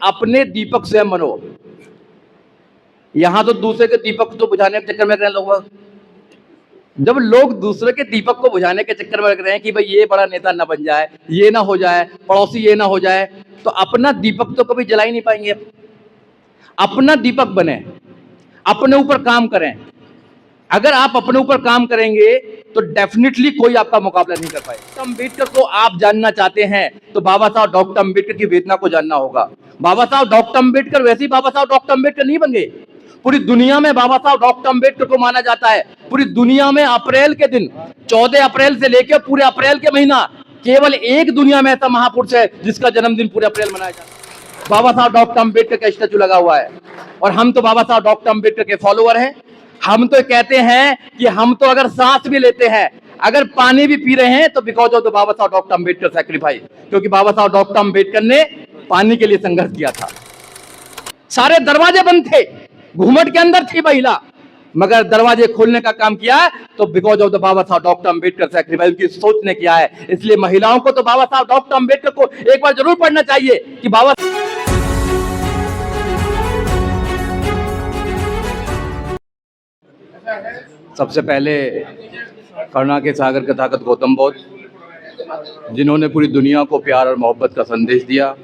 अपने दीपक स्वयं बनो। यहां तो दूसरे के दीपक तो बुझाने के चक्कर में रहे लोग। जब लोग दूसरे के दीपक को बुझाने के चक्कर में लग रहे हैं कि भाई ये बड़ा नेता ना बन जाए, ये ना हो जाए, पड़ोसी ये ना हो जाए, तो अपना दीपक तो कभी जला ही नहीं पाएंगे। अपना दीपक बने, अपने ऊपर काम करें। अगर आप अपने ऊपर काम करेंगे तो डेफिनेटली कोई आपका मुकाबला नहीं कर पाएगा। अम्बेडकर को आप जानना चाहते हैं तो बाबा साहब डॉक्टर अम्बेडकर की वेदना को जानना होगा। बाबा साहब डॉक्टर अम्बेडकर वैसे ही बाबा साहब डॉक्टर अम्बेडकर नहीं बन गए। पूरी दुनिया में बाबा साहब डॉक्टर अम्बेडकर को माना जाता है। पूरी दुनिया में अप्रैल के दिन 14 अप्रैल से लेकर पूरे अप्रैल के महीना केवल एक दुनिया में ऐसा महापुरुष है जिसका जन्मदिन पूरे अप्रैल मनाया जाता है। बाबा साहब डॉक्टर अम्बेडकर का स्टैचू लगा हुआ है और हम तो बाबा साहब डॉक्टर अम्बेडकर के फॉलोअर हैं। हम तो कहते हैं कि हम तो अगर सांस भी लेते हैं, अगर पानी भी पी रहे हैं तो बिकॉज ऑफ द बाबा साहब डॉक्टर अम्बेडकर सैक्रिफाइस, क्योंकि बाबा साहब डॉक्टर अम्बेडकर ने पानी के लिए संघर्ष किया था। सारे दरवाजे बंद थे, घूमट के अंदर थी महिला, मगर दरवाजे खोलने का काम किया तो बिकॉज ऑफ द बाबा साहब डॉक्टर अम्बेडकर सैक्रिफाइस की सोच ने किया है। इसलिए महिलाओं को तो बाबा साहब डॉक्टर अम्बेडकर को एक बार जरूर पढ़ना चाहिए कि बाबा। सबसे पहले करुणा के सागर के ताकत गौतम बुद्ध, जिन्होंने पूरी दुनिया को प्यार और मोहब्बत का संदेश दिया।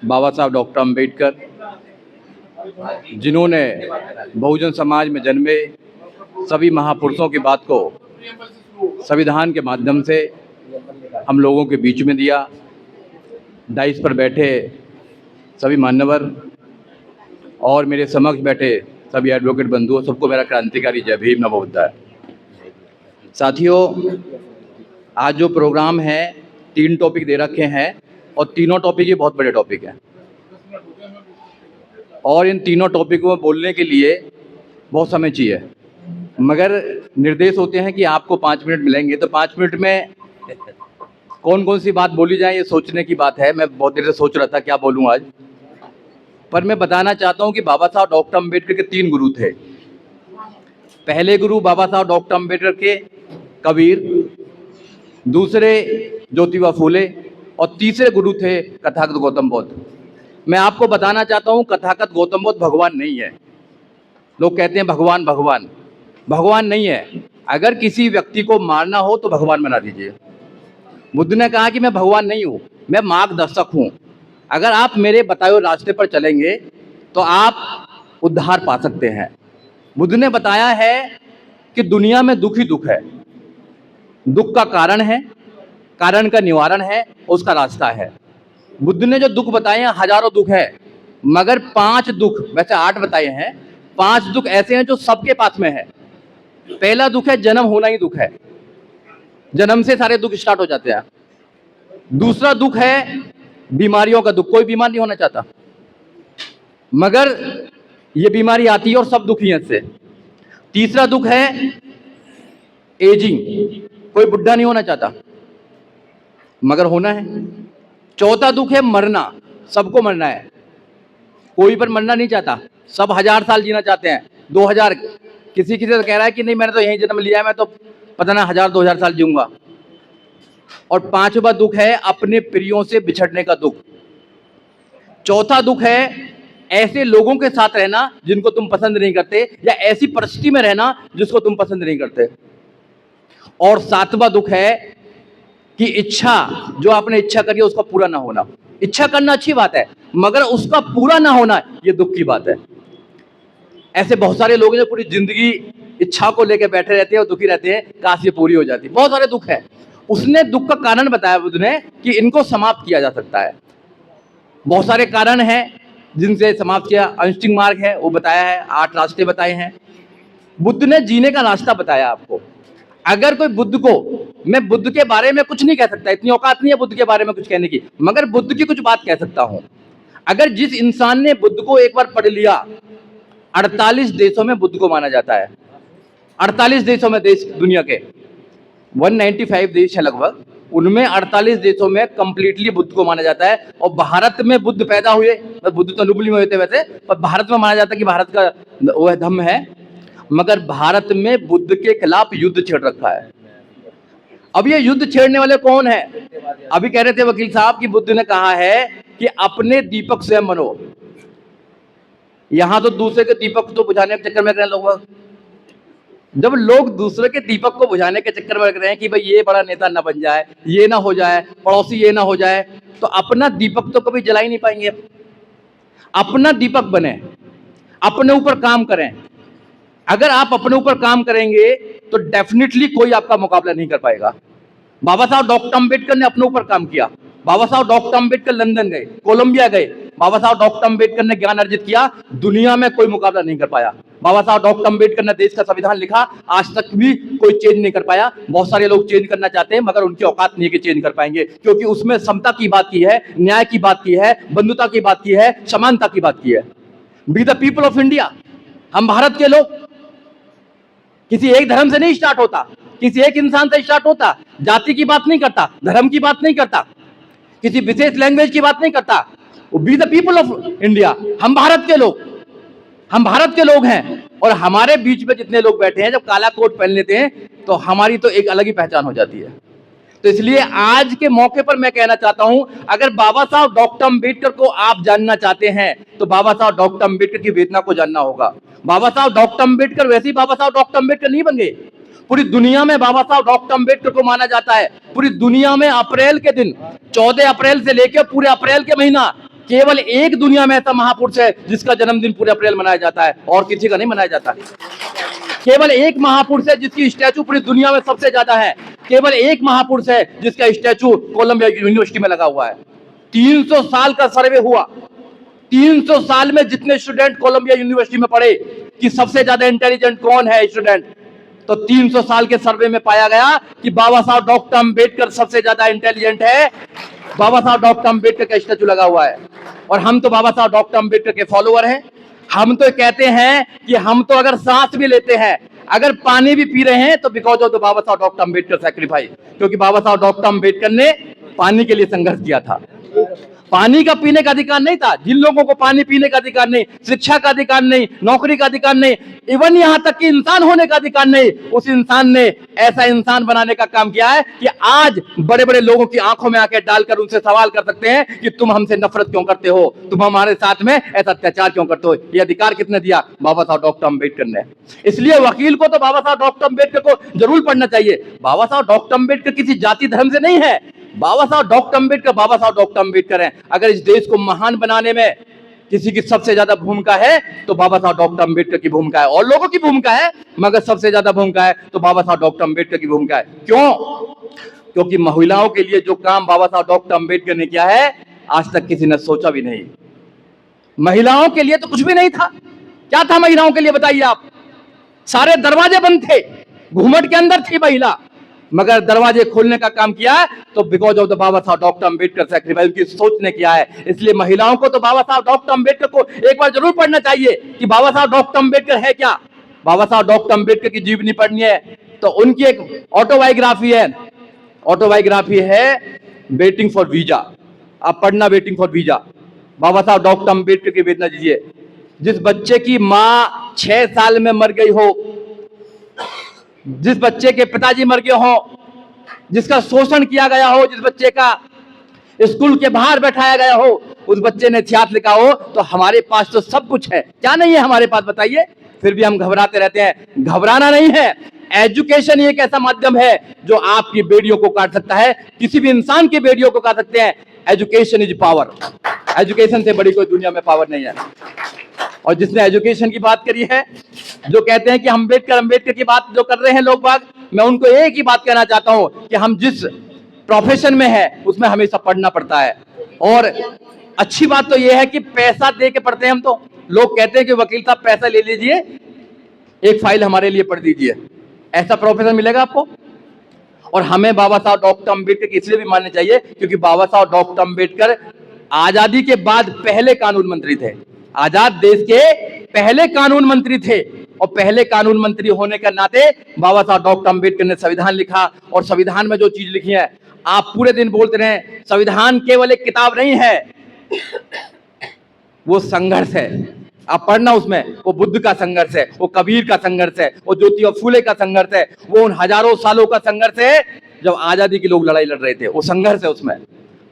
बाबा साहब डॉक्टर अम्बेडकर, जिन्होंने बहुजन समाज में जन्मे सभी महापुरुषों की बात को संविधान के माध्यम से हम लोगों के बीच में दिया। डाइस पर बैठे सभी मान्यवर और मेरे समक्ष बैठे सभी एडवोकेट बंधुओं, सबको मेरा क्रांतिकारी जय भीम नमो बुद्धाय। साथियों, आज जो प्रोग्राम है 3 टॉपिक दे रखे हैं और तीनों टॉपिक ही बहुत बड़े टॉपिक हैं और इन तीनों टॉपिकों में बोलने के लिए बहुत समय चाहिए, मगर निर्देश होते हैं कि आपको 5 मिनट मिलेंगे, तो 5 मिनट में कौन कौन सी बात बोली जाए ये सोचने की बात है। मैं बहुत देर से सोच रहा था क्या बोलूँ आज, पर मैं बताना चाहता हूँ कि बाबा साहब डॉक्टर अम्बेडकर के 3 गुरु थे। पहले गुरु बाबा साहब डॉक्टर अम्बेडकर के कबीर, दूसरे ज्योतिबा फूले और तीसरे गुरु थे तथागत गौतम बुद्ध। मैं आपको बताना चाहता हूँ तथागत गौतम बुद्ध भगवान नहीं है। लोग कहते हैं भगवान भगवान, भगवान नहीं है। अगर किसी व्यक्ति को मारना हो तो भगवान बना दीजिए। बुद्ध ने कहा कि मैं भगवान नहीं हूँ, मैं मार्गदर्शक हूँ। अगर आप मेरे बताए हुए रास्ते पर चलेंगे तो आप उद्धार पा सकते हैं। बुद्ध ने बताया है कि दुनिया में दुख ही दुख है, दुख का कारण है, कारण का निवारण है, उसका रास्ता है। बुद्ध ने जो दुख बताए हैं हजारों दुख है, मगर 5 दुख, वैसे 8 बताए हैं, 5 दुख ऐसे हैं जो सबके पास में है। पहला दुख है जन्म होना ही दुख है, जन्म से सारे दुख स्टार्ट हो जाते हैं। दूसरा दुख है बीमारियों का दुख, कोई बीमार नहीं होना चाहता, मगर ये बीमारी आती है और सब दुखी हैं इससे। तीसरा दुख है एजिंग, कोई बुढ़ा नहीं होना चाहता, मगर होना है। चौथा दुख है मरना, सबको मरना है, कोई पर मरना नहीं चाहता, सब 1000 साल जीना चाहते हैं, 2000, किसी किसी से कह रहा है कि नहीं मैंने तो यहीं जन्म लिया है, मैं तो पता ना 1000-2000 साल जीऊंगा। और 5वां दुख है अपने प्रियों से बिछड़ने का दुख। चौथा दुख है ऐसे लोगों के साथ रहना जिनको तुम पसंद नहीं करते, या ऐसी परिस्थिति में रहना जिसको तुम पसंद नहीं करते। और 7वां दुख है कि इच्छा, जो आपने इच्छा करी है उसका पूरा ना होना। इच्छा करना अच्छी बात है, मगर उसका पूरा ना होना ये दुख की बात है। ऐसे बहुत सारे लोग हैं जो पूरी जिंदगी इच्छा को लेकर बैठे रहते हैं और दुखी रहते हैं, काश ये पूरी हो जाती। बहुत सारे दुख है। उसने दुख का कारण बताया बुद्ध ने कि इनको समाप्त किया जा सकता है। बहुत सारे कारण हैं जिनसे समाप्त किया। अनस्टिंग मार्ग है वो बताया है, 8 रास्ते बताए हैं। बुद्ध ने जीने का रास्ता बताया आपको। अगर कोई बुद्ध को, मैं बुद्ध के बारे में कुछ नहीं कह सकता, इतनी औकात नहीं है बुद्ध के बारे में कुछ कहने की, मगर बुद्ध की कुछ बात कह सकता हूं। अगर जिस इंसान ने बुद्ध को एक बार पढ़ लिया, 48 देशों में बुद्ध को माना जाता है। 48 देशों में, देश दुनिया के 195 देश है लगभग, उनमें 48 देशों में कंप्लीटली बुद्ध को माना जाता है। और भारत में बुद्ध पैदा हुए, बुद्ध तो लुबली में हुए थे वैसे, पर भारत में माना जाता है कि भारत का वह धम्म है, मगर भारत में बुद्ध के खिलाफ युद्ध छेड़ रखा है। अब ये युद्ध छेड़ने वाले कौन है? अभी कह रहे थे वकील साहब कि बुद्ध ने कहा है कि अपने दीपक स्वयं बनो। यहां तो दूसरे के दीपक तो बुझाने के चक्कर में रहे लोग। जब लोग दूसरे के दीपक को बुझाने के चक्कर में लग रहे हैं कि भाई ये बड़ा नेता ना बन जाए, ये ना हो जाए, पड़ोसी ये ना हो जाए, तो अपना दीपक तो कभी जला ही नहीं पाएंगे। अपना दीपक बने, अपने ऊपर काम करें। अगर आप अपने ऊपर काम करेंगे तो डेफिनेटली कोई आपका मुकाबला नहीं कर पाएगा। बाबा साहब डॉक्टर अंबेडकर ने अपने ऊपर काम किया। बाबा साहब डॉक्टर अंबेडकर लंदन गए, कोलंबिया गए। बाबा साहब डॉक्टर अंबेडकर ने ज्ञान अर्जित किया, दुनिया में कोई मुकाबला नहीं कर पाया। बाबा साहब डॉक्टर अंबेडकर ने देश का संविधान लिखा, आज तक भी कोई चेंज नहीं कर पाया। बहुत सारे लोग चेंज करना चाहते हैं मगर उनकी औकात नहीं है कि चेंज कर पाएंगे, क्योंकि उसमें समता की बात की है, न्याय की बात की है, बंधुता की बात की है, समानता की बात की है। Be the people of India, हम भारत के लोग। किसी एक धर्म से नहीं स्टार्ट होता, किसी एक इंसान से स्टार्ट होता। जाति की बात नहीं करता, धर्म की बात नहीं करता, किसी विशेष लैंग्वेज की बात नहीं करता। Be the people of India, हम भारत के लोग, हम भारत के लोग हैं। और हमारे बीच में जितने लोग बैठे हैं, जब काला कोट पहन लेते हैं तो हमारी तो एक अलग ही पहचान हो जाती है। तो इसलिए आज के मौके पर मैं कहना चाहता हूं, अगर बाबा साहब डॉक्टर अंबेडकर को आप जानना चाहते हैं तो बाबा साहब डॉक्टर अंबेडकर की वेदना को जानना होगा। बाबा साहब डॉक्टर अंबेडकर वैसे ही बाबा साहब डॉक्टर अंबेडकर नहीं बन गए। पूरी दुनिया में बाबा साहब डॉक्टर अंबेडकर को माना जाता है। पूरी दुनिया में अप्रैल के दिन, 14 अप्रैल से लेकर पूरे अप्रैल के महीना, केवल एक दुनिया में ऐसा महापुरुष है जिसका जन्मदिन पूरे अप्रैल मनाया जाता है, और किसी का नहीं मनाया जाता। केवल एक महापुरुष है जिसकी स्टैचू पूरी दुनिया में सबसे ज्यादा है। केवल एक महापुरुष है जिसका स्टैचू कोलंबिया यूनिवर्सिटी में लगा हुआ है। 300 साल का सर्वे हुआ, 300 साल में जितने स्टूडेंट कोलंबिया यूनिवर्सिटी में पढ़े कि सबसे ज्यादा इंटेलिजेंट कौन है स्टूडेंट, तो 300 साल के सर्वे में पाया गया कि बाबा साहब डॉक्टर अंबेडकर सबसे ज्यादा इंटेलिजेंट है। बाबा साहब डॉक्टर अंबेडकर का स्टैचू लगा हुआ है। और हम तो बाबा साहब डॉक्टर अंबेडकर के फॉलोअर हैं। हम तो कहते हैं कि हम तो अगर सांस भी लेते हैं, अगर पानी भी पी रहे हैं, तो बिकॉज ऑफ द बाबा साहब डॉक्टर अंबेडकर सैक्रिफाइस, क्योंकि बाबा साहब डॉक्टर अंबेडकर ने पानी के लिए संघर्ष किया था। पानी का पीने का अधिकार नहीं था, जिन लोगों को पानी पीने का अधिकार नहीं, शिक्षा का अधिकार नहीं, नौकरी का अधिकार नहीं, इवन यहां तक कि इंसान होने का अधिकार नहीं, उस इंसान ने ऐसा इंसान बनाने का काम किया है कि आज बड़े बड़े लोगों की आंखों में आके डालकर उनसे सवाल कर सकते हैं कि तुम हमसे नफरत क्यों करते हो, तुम हमारे साथ में ऐसा अत्याचार क्यों करते हो। यह अधिकार किसने दिया? बाबा साहब डॉक्टर अंबेडकर ने। इसलिए वकील को तो बाबा साहब डॉक्टर अंबेडकर को जरूर पढ़ना चाहिए। बाबा साहब डॉक्टर अंबेडकर किसी जाति धर्म से नहीं है। बाबा साहब डॉक्टर अंबेडकर बाबा साहब डॉक्टर अंबेडकर हैं। अगर इस देश को महान बनाने में किसी की सबसे ज्यादा भूमिका है तो बाबा साहब डॉक्टर अंबेडकर की भूमिका है, और लोगों की भूमिका है, मगर सबसे ज्यादा भूमिका है तो बाबा साहब डॉक्टर अंबेडकर की भूमिका है। क्यों? क्योंकि महिलाओं के लिए जो काम बाबा साहब डॉक्टर अंबेडकर ने किया है, आज तक किसी ने सोचा भी नहीं। महिलाओं के लिए तो कुछ भी नहीं था। क्या था महिलाओं के लिए बताइए आप? सारे दरवाजे बंद थे, घूमट के अंदर थी महिला, मगर दरवाजे खोलने का काम किया तो बिकॉज ऑफ द बाबा साहब डॉक्टर अंबेडकर सैक्रिफाइस, उनकी सोच ने किया है। इसलिए महिलाओं को तो बाबा साहब डॉक्टर अंबेडकर को एक बार जरूर पढ़ना चाहिए कि बाबा साहब डॉक्टर अंबेडकर है क्या। बाबा साहब डॉक्टर अंबेडकर की जीवनी पढ़नी है तो उनकी एक ऑटोबायोग्राफी है, ऑटोबायोग्राफी है वेटिंग फॉर वीजा। आप पढ़ना वेटिंग फॉर वीजा। बाबा साहब डॉक्टर अंबेडकर की वेदना दीजिए। जिस बच्चे की माँ 6 साल में मर गई हो, जिस बच्चे के पिताजी मर गए हो, जिसका शोषण किया गया हो, जिस बच्चे का स्कूल के बाहर बैठाया गया हो, उस बच्चे ने इतिहास लिखा हो, तो हमारे पास तो सब कुछ है। क्या नहीं है हमारे पास बताइए? फिर भी हम घबराते रहते हैं। घबराना नहीं है। एजुकेशन एक ऐसा माध्यम है जो आपकी बेड़ियों को काट सकता है, किसी भी इंसान की बेड़ियों को काट सकते हैं। Education is power. एजुकेशन से बड़ी कोई दुनिया में पावर नहीं है। और जिसने एजुकेशन की बात करी है, जो कहते हैं कि अंबेडकर की बात जो कर रहे हैं लोग बाग, मैं उनको एक ही बात कहना चाहता हूं कि हम जिस प्रोफेशन में है उसमें हमेशा पढ़ना पड़ता है। और अच्छी बात तो यह है कि पैसा दे के पढ़ते हैं हम। तो लोग कहते हैं कि वकील साहब पैसा ले लीजिए, एक फाइल हमारे लिए पढ़ दीजिए, ऐसा प्रोफेशन मिलेगा आपको। और हमें बाबा साहब डॉक्टर अंबेडकर की इसलिए भी मानने चाहिए क्योंकि बाबा साहब डॉक्टर अंबेडकर आजादी के बाद पहले कानून मंत्री थे। आजाद देश के पहले कानून मंत्री थे, और पहले कानून मंत्री होने के नाते बाबा साहब डॉक्टर अंबेडकर ने संविधान लिखा। और संविधान में जो चीज लिखी है, आप पूरे दिन बोलते रहे, संविधान केवल एक किताब नहीं है, वो संघर्ष है। आप पढ़ना उसमें, वो बुद्ध का संघर्ष है, वो कबीर का संघर्ष है, वो ज्योतिबा फूले का संघर्ष है, वो उन हजारों सालों का संघर्ष है जब आजादी के लोग लड़ाई लड़ रहे थे। वो संघर्ष है उसमें।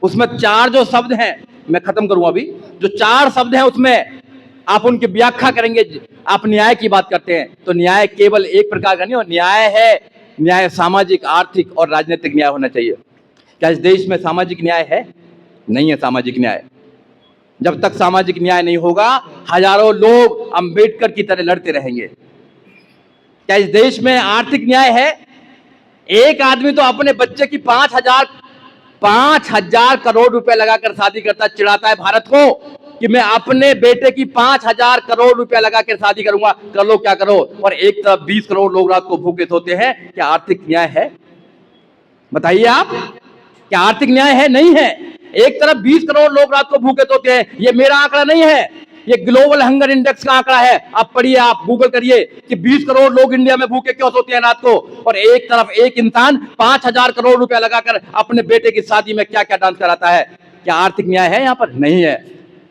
उसमें 4 जो शब्द हैं, मैं खत्म करूंगा अभी, जो 4 शब्द हैं उसमें आप उनकी व्याख्या करेंगे। आप न्याय की बात करते हैं तो न्याय केवल एक प्रकार का नहीं हो, न्याय है, न्याय सामाजिक, आर्थिक और राजनीतिक न्याय होना चाहिए। क्या इस देश में सामाजिक न्याय है? नहीं है सामाजिक न्याय। जब तक सामाजिक न्याय नहीं होगा, हजारों लोग अंबेडकर की तरह लड़ते रहेंगे। क्या इस देश में आर्थिक न्याय है? एक आदमी तो अपने बच्चे की 5,000 करोड़ रुपए लगाकर शादी करता, चिढ़ाता है भारत को कि मैं अपने बेटे की 5,000 करोड़ रुपया लगाकर शादी करूंगा। कर लो क्या करो, और एक तरफ 20 करोड़ लोग रात को भूखे सोते हैं। क्या आर्थिक न्याय है? बताइए आप, क्या आर्थिक न्याय है? नहीं है। एक तरफ 20 करोड़ लोग रात को भूखे सोते हैं। ये मेरा आंकड़ा नहीं है, ये ग्लोबल हंगर इंडेक्स का आंकड़ा है। आप पढ़िए, आप गूगल करिए कि 20 करोड़ लोग इंडिया में भूखे क्यों सोते हैं रात को, और एक तरफ एक इंसान 5,000 करोड़ रुपया लगाकर अपने बेटे की शादी में क्या क्या डांस कराता है। क्या आर्थिक न्याय है यहाँ पर? नहीं है।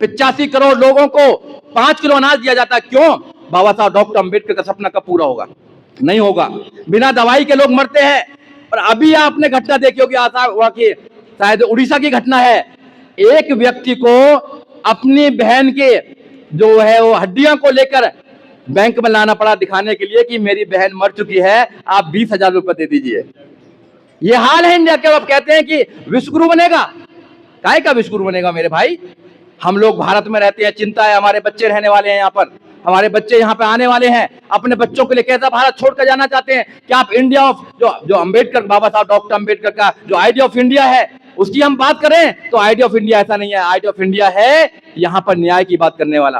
85 करोड़ लोगों को 5 किलो अनाज दिया जाता है। क्यों? बाबा साहब डॉक्टर अंबेडकर का सपना कब पूरा होगा? नहीं होगा। बिना दवाई के लोग मरते हैं। और अभी आपने घटना देखी होगी, वहां की शायद उड़ीसा की घटना है। एक व्यक्ति को अपनी बहन के जो है वो हड्डियां को लेकर बैंक में लाना पड़ा, दिखाने के लिए कि मेरी बहन मर चुकी है, आप 20,000 रुपए दे दीजिए। ये हाल है इंडिया के। अब कहते हैं कि विश्वगुरु बनेगा। काय का विश्वगुरु बनेगा मेरे भाई? हम लोग भारत में रहते हैं, चिंता है, हमारे बच्चे रहने वाले हैं यहाँ पर, हमारे बच्चे यहाँ पे आने वाले हैं। अपने बच्चों के लिए कैसा भारत छोड़कर जाना चाहते हैं? क्या आप इंडिया ऑफ जो अंबेडकर, बाबा साहब डॉक्टर अंबेडकर का जो आइडिया ऑफ इंडिया है उसकी हम बात करें तो आइडिया ऑफ इंडिया ऐसा नहीं है। आइडिया ऑफ इंडिया है यहाँ पर न्याय की बात करने वाला।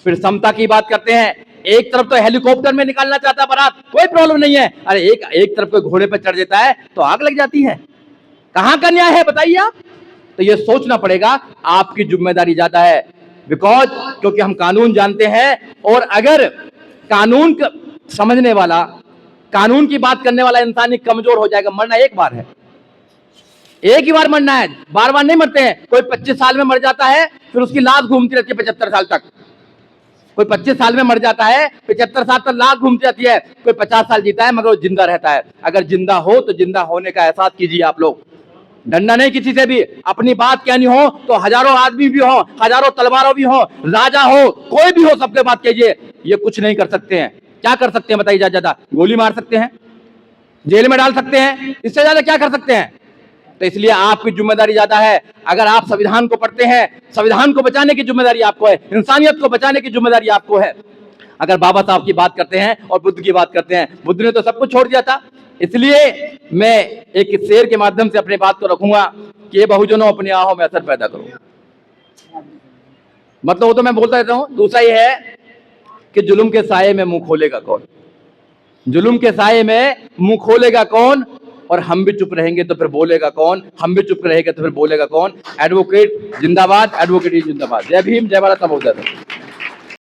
फिर समता की बात करते हैं। एक तरफ तो हेलीकॉप्टर में निकालना चाहता है बारात, कोई प्रॉब्लम नहीं है। अरे एक तरफ कोई घोड़े पर चढ़ देता है तो आग लग जाती है। कहां का न्याय है बताइए आप? तो ये सोचना पड़ेगा, आपकी जिम्मेदारी ज्यादा है। बिकॉज क्योंकि हम कानून जानते हैं, और अगर कानून समझने वाला, कानून की बात करने वाला इंसान ही कमजोर हो जाएगा। मरना एक बार है, एक ही बार मरना है, बार बार नहीं मरते हैं। कोई 25 साल में मर जाता है, फिर उसकी लाश घूमती रहती है 75 साल तक। कोई 25 साल में मर जाता है, 75 साल तक लाश घूमती रहती है। कोई 50 साल जीता है मगर वो जिंदा रहता है। अगर जिंदा हो तो जिंदा होने का एहसास कीजिए आप लोग। डरना नहीं किसी से भी। अपनी बात कहनी हो तो हजारों आदमी भी हो, हजारों तलवारों भी हो, राजा हो, कोई भी हो, सबके बात कीजिए। ये कुछ नहीं कर सकते हैं। क्या कर सकते हैं बताइए? ज्यादा गोली मार सकते हैं, जेल में डाल सकते हैं, इससे ज्यादा क्या कर सकते हैं? तो इसलिए आपकी जिम्मेदारी ज्यादा है। अगर आप संविधान को पढ़ते हैं, संविधान को बचाने की जिम्मेदारी आपको है, इंसानियत को बचाने की जिम्मेदारी आपको है। अगर बाबा साहब की बात करते हैं और बुद्ध की बात करते हैं, बुद्ध ने तो सब कुछ छोड़ दिया था। इसलिए मैं एक शेर के माध्यम से अपनी बात को रखूंगा कि बहुजनों अपनी आहों में असर पैदा करो। मतलब वो तो मैं बोलता रहता हूं। दूसरा ये है कि जुल्म के साये में मुंह खोलेगा कौन? जुल्म के साये में मुंह खोलेगा कौन? और हम भी चुप रहेंगे तो फिर बोलेगा कौन? हम भी चुप रहेंगे तो फिर बोलेगा कौन? एडवोकेट जिंदाबाद, एडवोकेट जिंदाबाद। जय भीम, जय भारत।